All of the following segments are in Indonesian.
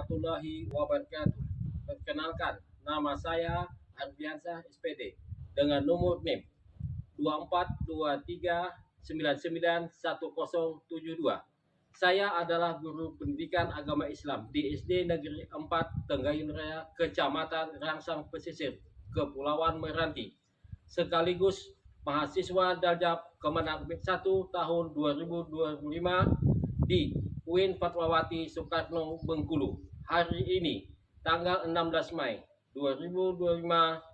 warahmatullahi wabarakatuh. Perkenalkan, nama saya Ardiansyah SPD dengan nomor NIM 2423991072. Saya adalah guru pendidikan agama Islam di SD Negeri 4 Tenggayun Raya, Kecamatan Rangsang Pesisir, Kepulauan Meranti, sekaligus mahasiswa Daljab Kemenang 1 tahun 2025 di UIN Fatmawati Soekarno Bengkulu. Hari ini, tanggal 16 Mei 2025,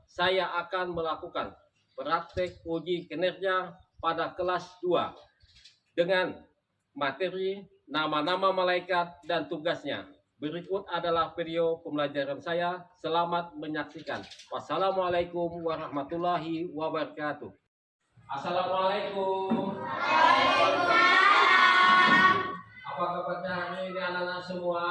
saya akan melakukan praktek uji kinerja pada kelas 2 dengan materi nama-nama malaikat dan tugasnya. Berikut adalah video pembelajaran saya. Selamat menyaksikan. Wassalamualaikum warahmatullahi wabarakatuh. Assalamualaikum. Apa kabarnya hari ini anak-anak semua?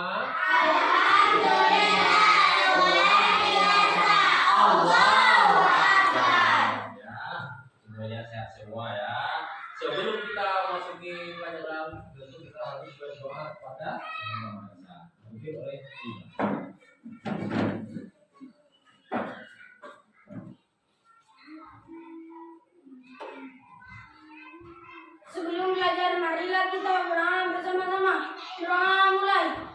Semuanya sehat semua ya. Sebelum kita masuki pelajaran, tentu kita harus berdoa kepada Yang Maha Esa. Mungkin oleh sebelum belajar, marilah kita berdoa bersama-sama. Doa mulai.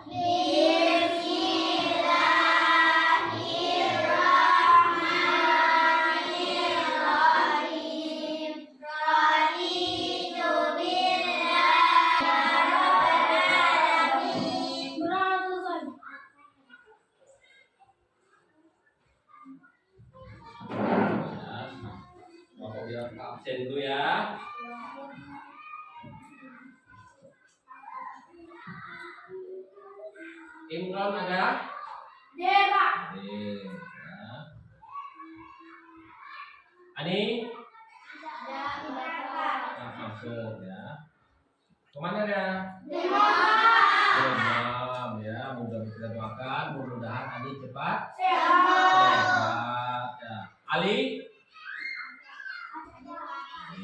absen dulu ya. Imron ada? Pak. Ya. Ani? Nah, masuk ya. Kemana dia? Demam ya. Mudah kita doakan, mudah-mudahan Ani cepat sehat. Ya. Ali?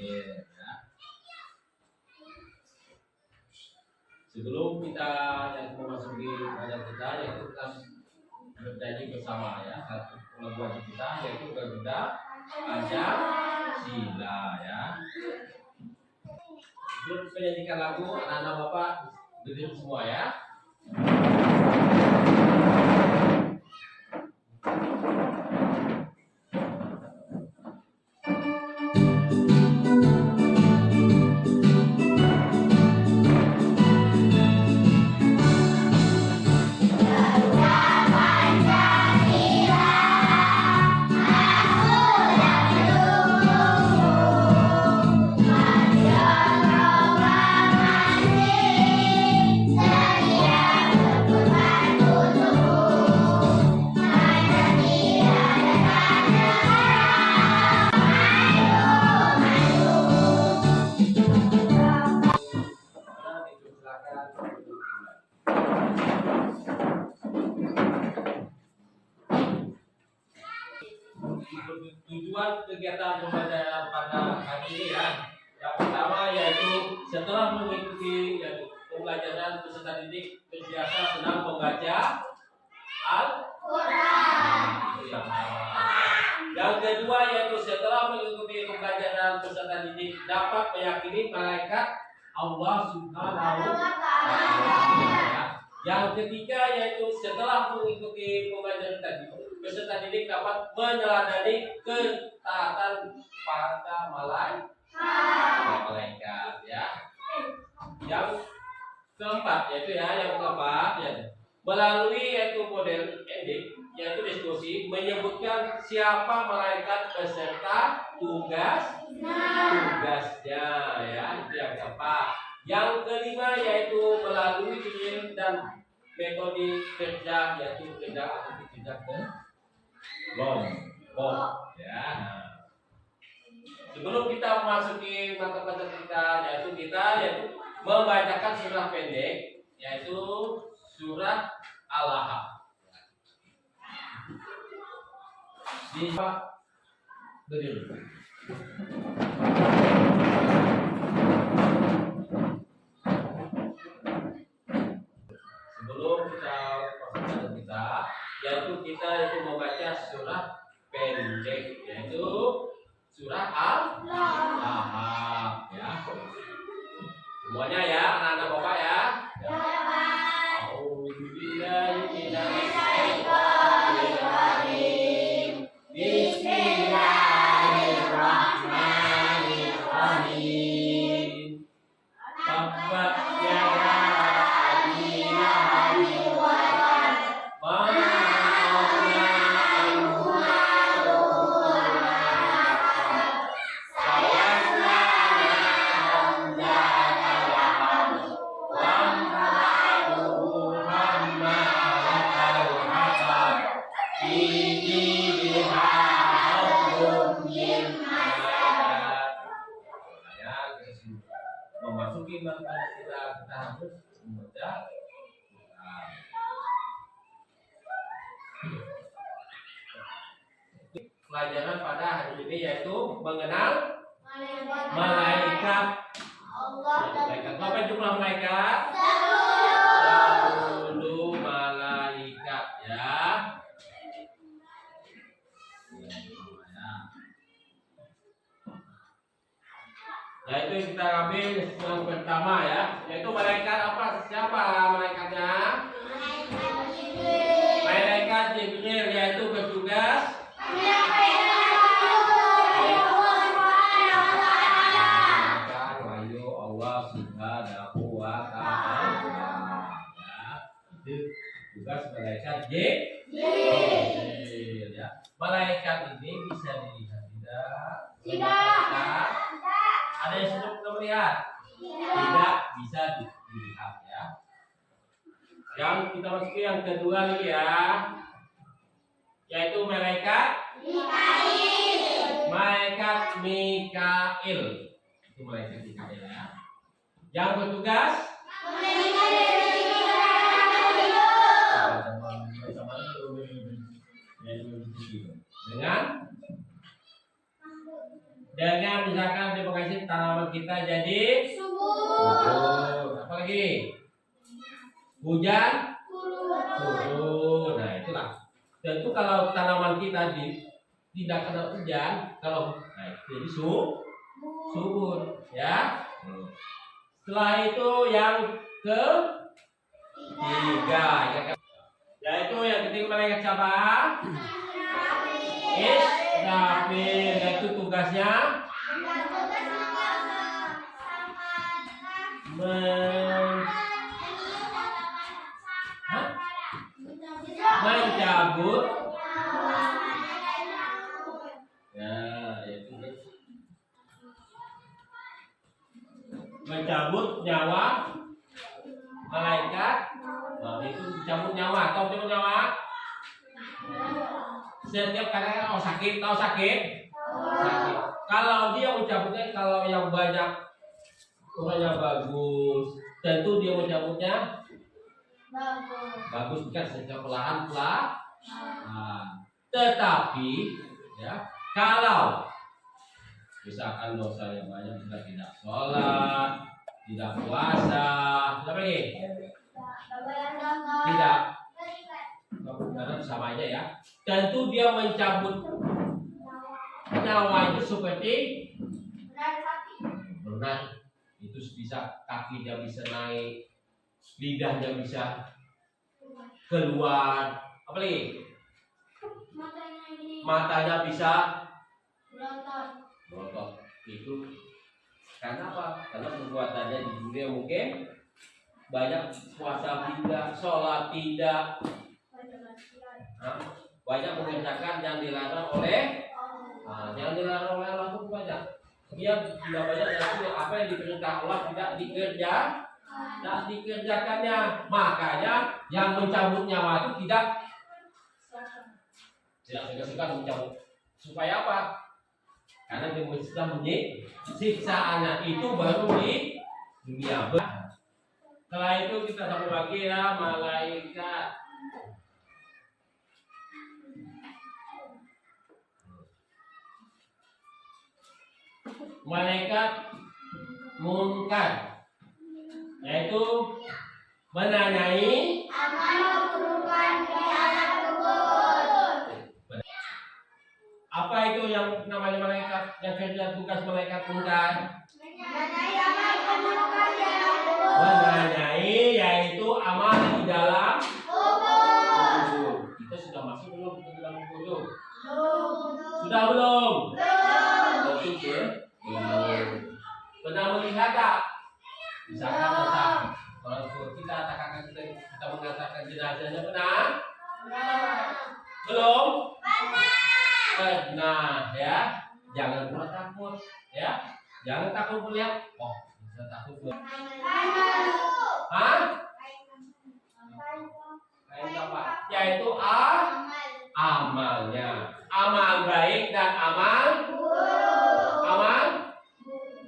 Ya. Sebelum kita yang memasuki pelajaran kita, yaitu kita bernyanyi bersama ya. Satu lagu wajib kita yaitu Garuda Pancasila ya. Sebelum menyanyikan lagu, anak-anak Bapak berdiri semua ya. Tujuan kegiatan pembelajaran pada hari ini ya, yang pertama yaitu setelah mengikuti pembelajaran peserta didik terbiasa senang membaca Al-Quran. Yang kedua yaitu setelah mengikuti pembelajaran peserta didik dapat meyakini malaikat Allah Subhanahu wa Ta'ala. Yang ketiga yaitu setelah mengikuti pembelajaran tadi, peserta didik dapat meneladani ketaatan pada malaikat ya. Yang keempat yaitu melalui yaitu model edik yaitu diskusi menyebutkan siapa malaikat beserta tugasnya ya, itu yang keempat. Yang kelima yaitu melalui drill dan metode kerja yaitu kerja atau tidak kelompok ya. Sebelum kita memasuki mata-mata kita yaitu membacakan surah pendek yaitu surah Al-Lahab. Di berdiri. Sebelum kita Semuanya ya, anak-anak Bapak ya. A'udzubillahi minasyaitonirrajim. Bismillahirrahmanirrahim. Tabbat yada abi lahabin wa tab. Ma aghna anhu maluhu wa ma kasab. Sayasla naran dzata lahab. Wa imra'atuhu hammalatal hatab. Fi jidha hablum min masad. Ya, memasuki manfaat kita harus membaca pelajaran pada hari ini yaitu mengenal malaikat. Malaikat berapa jumlah malaikat? 10 malaikat ya. Yaitu kita ambil yang pertama ya, yaitu malaikat apa? Siapa malaikatnya? Malaikat Jibril, yaitu bertugas wahyu Allah Subhanahu wa ta'ala. Ya, itu tugas malaikat Jibril ya. Malaikat ini bisa dilihat tidak? Ada yang sudah kita melihat? Tidak bisa dilihat ya. Yang kita masuki yang kedua nih ya, yaitu malaikat Mikail. Itu malaikat Mikail ya. Yang bertugas dengan misalkan terima kasih tanaman kita jadi subur. Apa lagi? Hujan turun. Nah itulah. Tentu kalau tanaman kita tidak kena hujan, kalau jadi subur ya. Setelah itu yang ketiga yaitu yang ketiga malaikat siapa? Israfil, yaitu tugasnya mencabut ya, yaitu mencabut nyawa malaikat. Nah, itu mencabut nyawa. Tahu mencabut nyawa? Setiap kadang sakit. Kalau dia mencabutnya, kalau yang banyak orangnya bagus, tentu dia mencabutnya bagus kan secara pelan-pelan. Nah, tetapi ya kalau misalkan dosa yang banyak, kita tidak sholat, tidak puasa, tidak lagi, tidak, karena sama aja ya. Tentu dia mencabut nyawa itu seperti berenang. Itu bisa kakinya bisa naik, lidahnya bisa keluar, apa lagi? Matanya bisa berotot. Itu karena apa? Karena perbuatannya di dunia mungkin banyak, puasa tidak, sholat tidak, banyak mengerjakan yang dilarang oleh yang dilarang oleh Allah itu banyak. Dia tidak banyak yang apa yang diperintah Allah tidak dikerjakannya. Makanya yang mencabut nyawa itu tidak segan-segan mencabut. Supaya apa? Karena dia sudah menyiksa anak itu baru di dunia. Setelah itu kita sambung lagi ya, malaikat munkar, yaitu menanyai apa itu yang namanya malaikat, yang kerja tugas malaikat munkar. Menanyai amal keburukan di alam Menanyai yaitu amal di dalam kubur. Kita sudah masuk belum ke dalam kubur? Sudah belum? Tentu belum. Pernah melihat tak? Misalkan kalau kita katakan kita mengatakan jenazahnya pernah? Belum? Pernah ya. Jangan pula takut ya. Jangan takut melihat. Oh, bisa takut melihat. Hah? Kayak apa? Yaitu amalnya. Amal baik dan amal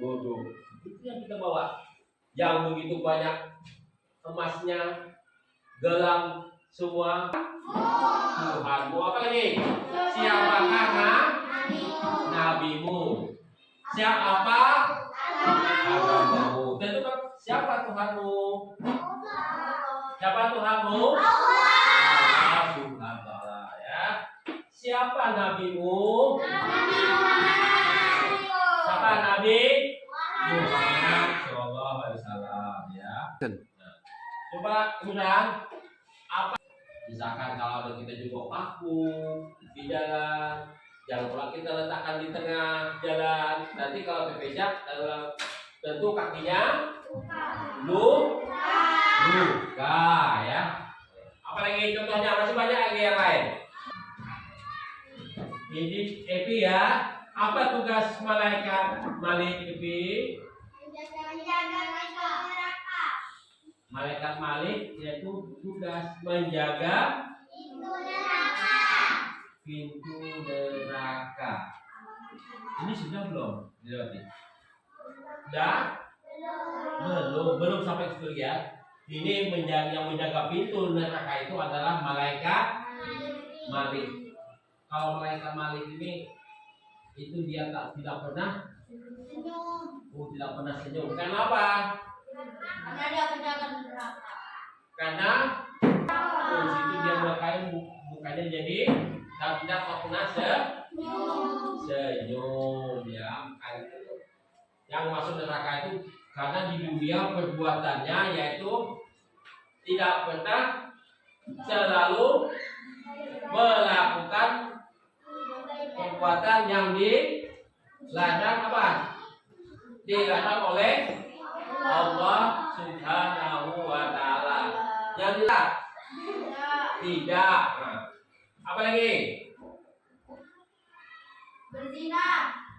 buruk. Itu yang kita bawa. Yang begitu banyak emasnya, gelang semua. Tuhanmu apa lagi? Siapakah nabimu? Siapa agamamu? Tentu kan siapa Tuhanmu? Siapa Tuhanmu? Allah Subhanahu wa taala ya. Siapa nabimu? Siapa nabi? Muhammad sallallahu alaihi wasallam ya. Nah, coba kemudian apa? Misalkan kalau kita juga paku di jalan, jangan pula kita letakkan di tengah jalan. Nanti kalau terpijak, tentu kakinya luka ya. Apalagi contohnya masih banyak lagi yang lain. Ini Epi ya. Apa tugas malaikat Malik Epi? Malaikat Malik yaitu tugas menjaga pintu neraka. Ini sudah belum dilewati? Sudah? Belum sampai ke surga. Ini yang menjaga pintu neraka itu adalah malaikat Malik. Kalau malaikat Malik ini itu dia tidak pernah senyum. Karena apa? Karena dia penjaga neraka. Karena di situ dia memakai mukanya jadi tidak pernah senyum ya. Yang masuk neraka itu karena di dunia perbuatannya yaitu tidak pernah selalu melakukan perbuatan yang dilarang apa? Dilarang oleh Allah Subhanahu wa taala. Yang tidak. Nah, apa lagi?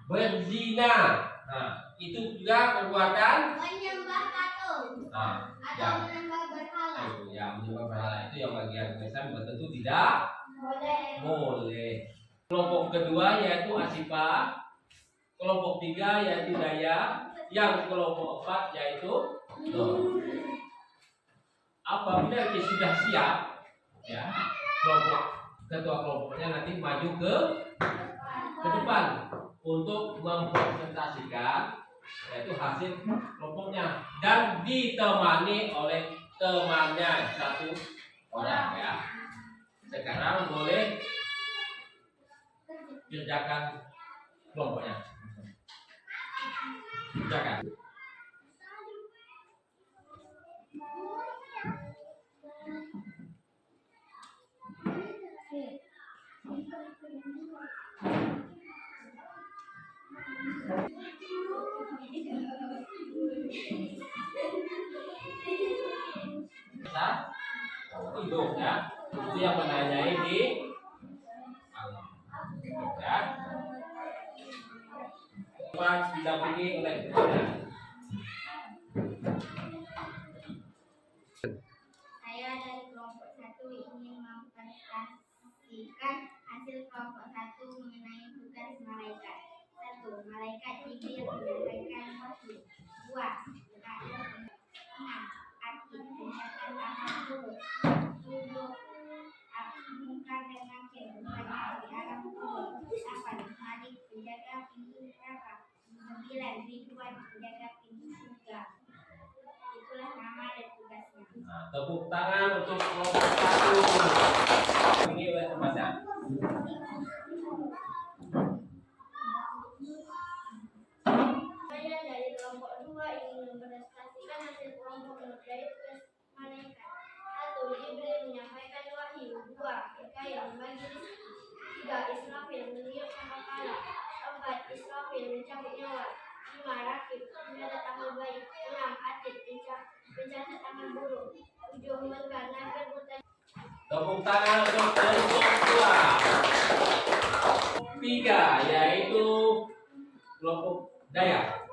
Berzina. Nah, itu juga perbuatan Menyembah patung. nah, Atau menyembah berhala. yang menyembah berhala itu yang bagian Islam tentu tidak boleh. Kelompok kedua yaitu Asifah, kelompok tiga yaitu Daya, yang kelompok empat yaitu Nur. Apabila dia sudah siap, ya ketua kelompoknya nanti maju ke depan untuk mempresentasikan yaitu hasil kelompoknya dan ditemani oleh temannya satu orang ya. Sekarang boleh kerjakan kelompoknya. Kerjakan. Hidup ya. Itu yang menanyai di ya. Pak didampingi oleh Saya dari kelompok 1 ingin mempresentasikan hasil kelompok 1 mengenai tugas malaikat. 1. Malaikat Jibril menyampaikan wahyu. 2. Arti tindakan amal buruk. 7. Mungkar dan nakir bertanya di alam kubur. 8. Malik penjaga pintu neraka. 9. Ridwan penjaga pintu surga. Itulah nama dan tugasnya. Nah, tepuk tangan untuk kelompok 1. Ini oleh temannya. Saya dari kelompok 2 ingin mempresentasikan hasil kelompok kelompok dari tugas malaikat. 1. Jibril menyampaikan wahyu. 2. Mikail membagi rezeki. 3. Israfil meniupkan kepala. 4. Israfil mencabut nyawa. 5. Rakib mencatat amal baik. 6. Atid mencatat amal buruk. 7. Munkar nakir bertanya. Tepuk tangan untuk kelompok 2. 3 yaitu kelompok Dayak.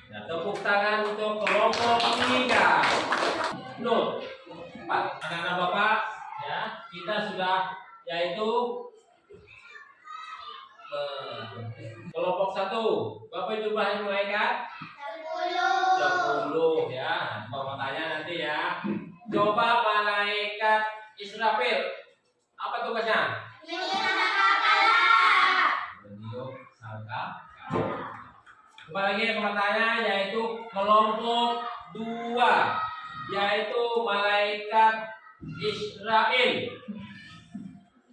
Nah, tepuk tangan untuk kelompok 3. Nur 4. Anak-anak Bapak, ya, kita sudah yaitu kelompok 1. Bapak jumlahnya malaikat 10 ya. Bapak tanya nanti ya. Coba malaikat Israfil apa tugasnya? Meniup sangkakala. Kembali lagi pertanyaan yaitu kelompok 2 yaitu malaikat Israel.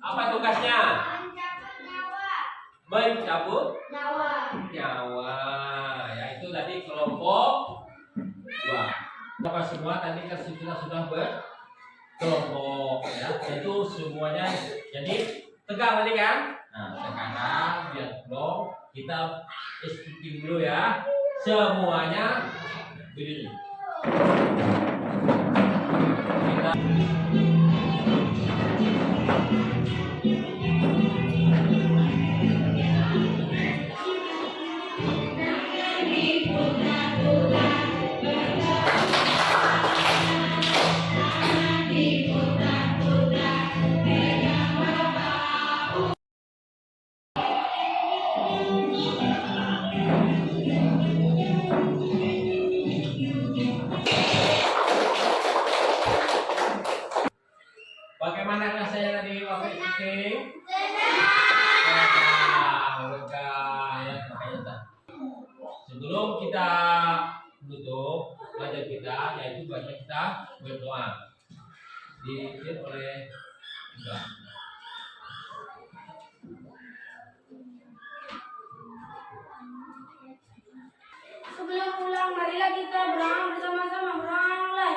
Apa tugasnya? Mencabut nyawa. Yaitu tadi kelompok 2. Bapak semua tadi kan kita sudah berkelompok ya. Itu semuanya jadi tegang tadi kan? Nah, sekarang biar dong kita ikuti dulu ya. Semuanya berdiri. Kita bagaimana rasanya tadi waktu syuting? Ya, sebelum kita menutup belajar kita, yaitu banyak kita berdoa. Dipimpin oleh Mbak. Sebelum pulang, marilah kita berdoa bersama-sama. Berdoa mulai.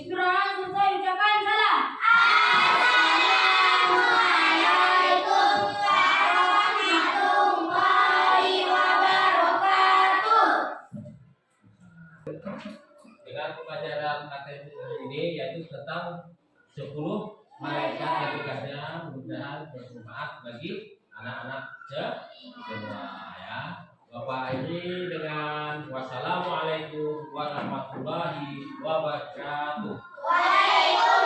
Doa selesai ucapkan salam. Assalamualaikum warahmatullahi wabarakatuh. Dengan pelajaran materi ini yaitu tentang 10 malaikat yang tugasnya mudah-mudahan bermanfaat bagi anak-anak semua ya. Bapak ini dengan wassalamualaikum warahmatullahi wabarakatuh. Waalaikumsalam.